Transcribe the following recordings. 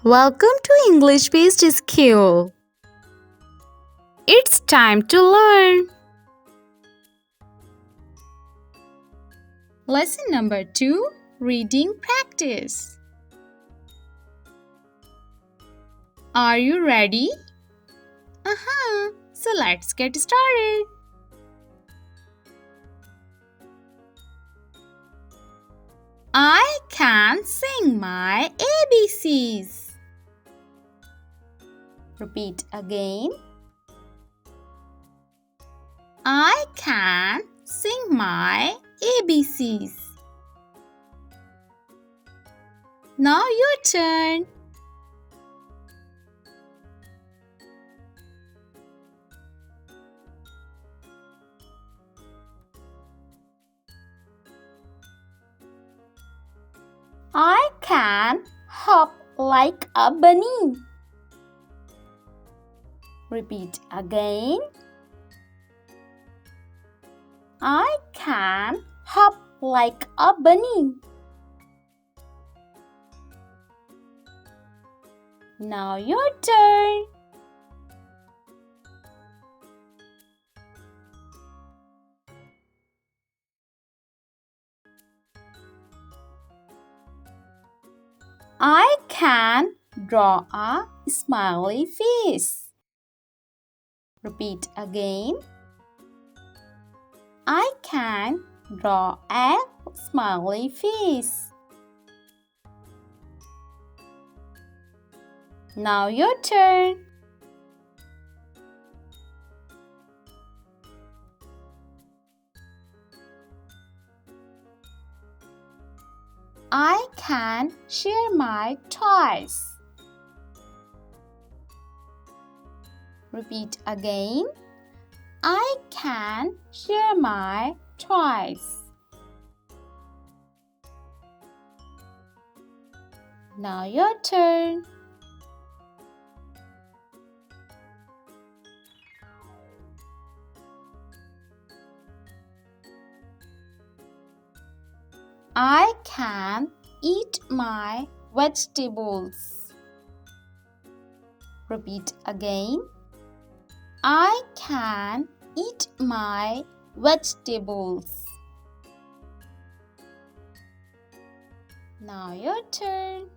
Welcome to English Based Skill. It's time to learn. Lesson number 2, Reading Practice. Are you ready? So let's get started. I can sing my ABCs. Repeat again. I can sing my ABCs. Now your turn. I can hop like a bunny. Repeat again. I can hop like a bunny. Now your turn. I can draw a smiley face. Repeat again. I can draw a smiley face. Now your turn. I can share my toys. Repeat again. I can share my toys. Now your turn. I can eat my vegetables. Repeat again. I can eat my vegetables. Now your turn.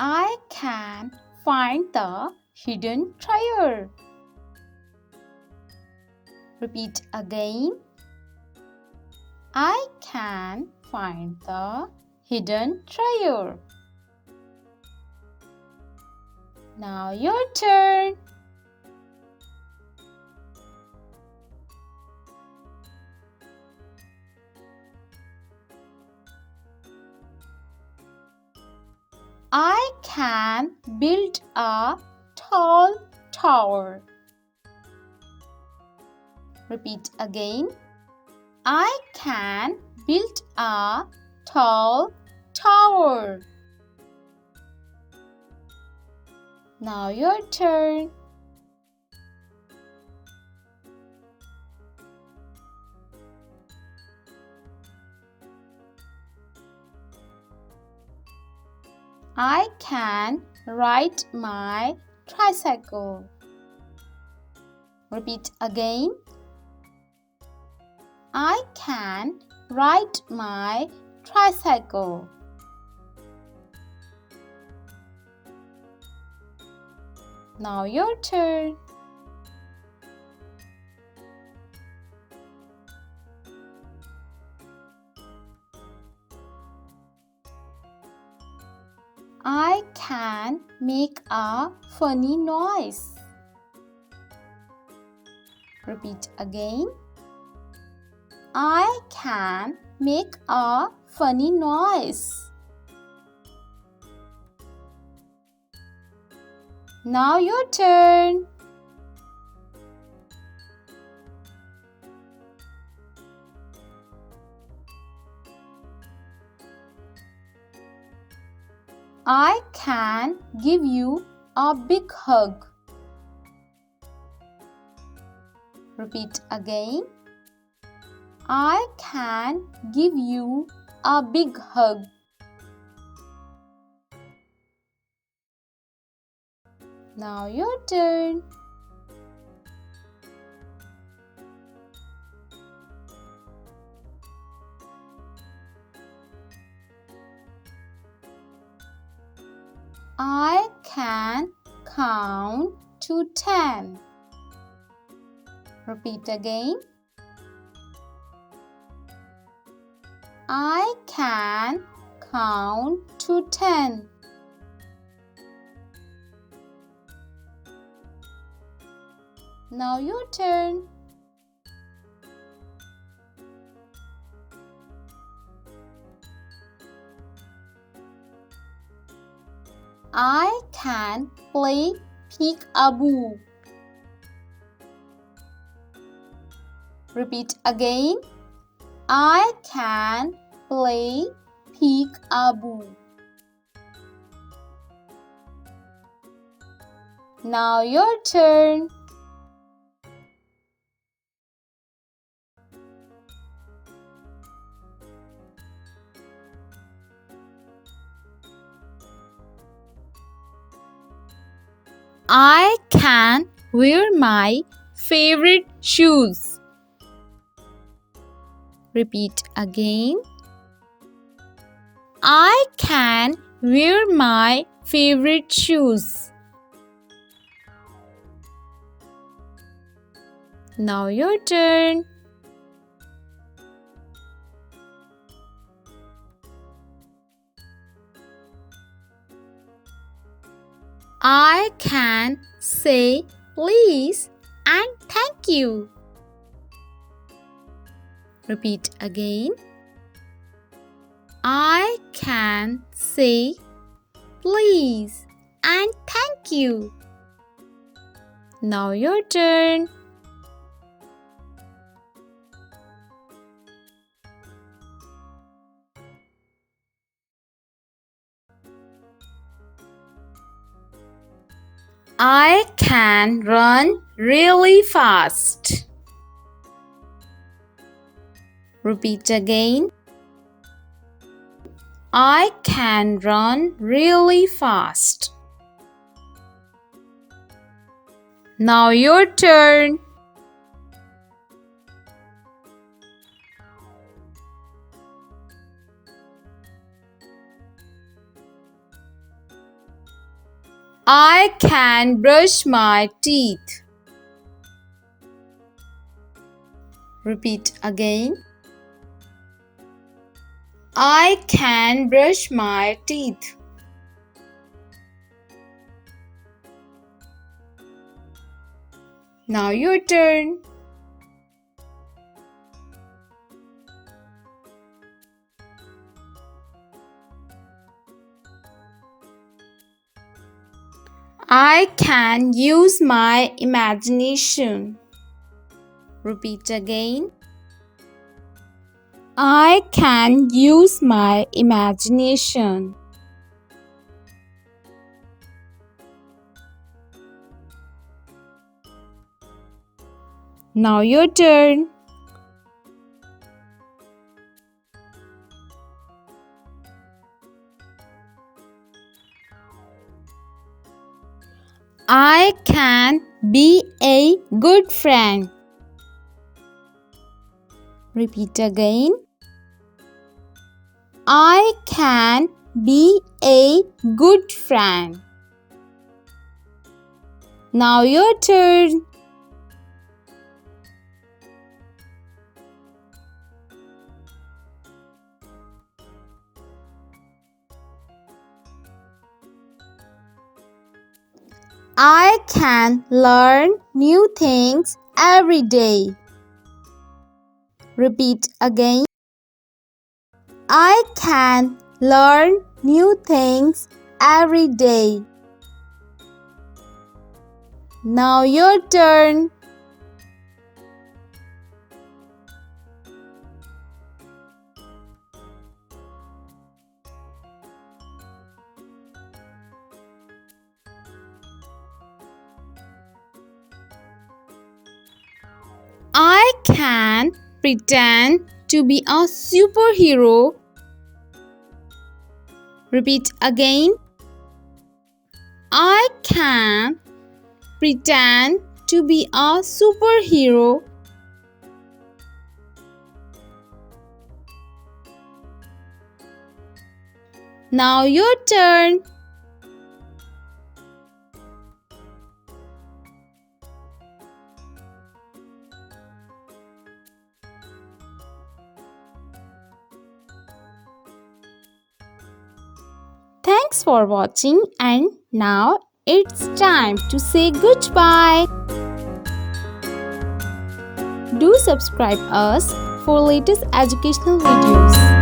I can find the hidden treasure. Repeat again. I can find the hidden treasure. Now your turn. I can build a tall tower. Repeat again. I can build a tall tower. Now your turn. I can ride my tricycle. Repeat again. I can ride my tricycle. Now your turn. I can make a funny noise. Repeat again. I can make a funny noise. Now your turn. I can give you a big hug. Repeat again. I can give you a big hug. Now your turn. I can count to 10. Repeat again. I can count to 10. Now your turn. I can play peek-a-boo. Repeat again. I can play peek-a-boo. Now your turn. I can wear my favorite shoes. Repeat again. I can wear my favorite shoes. Now your turn. I can say please and thank you. Repeat again. I can say please and thank you. Now your turn. I can run really fast. Repeat again. I can run really fast. Now your turn. I can brush my teeth. Repeat again. I can brush my teeth. Now your turn. I can use my imagination. Repeat again. I can use my imagination. Now your turn. I can be a good friend. Repeat again. I can be a good friend. Now your turn. I can learn new things every day. Repeat again. I can learn new things every day. Now your turn. can pretend to be a superhero. Repeat again. I can pretend to be a superhero. Now your turn. Thanks for watching, and now it's time to say goodbye. Do subscribe us for latest educational videos.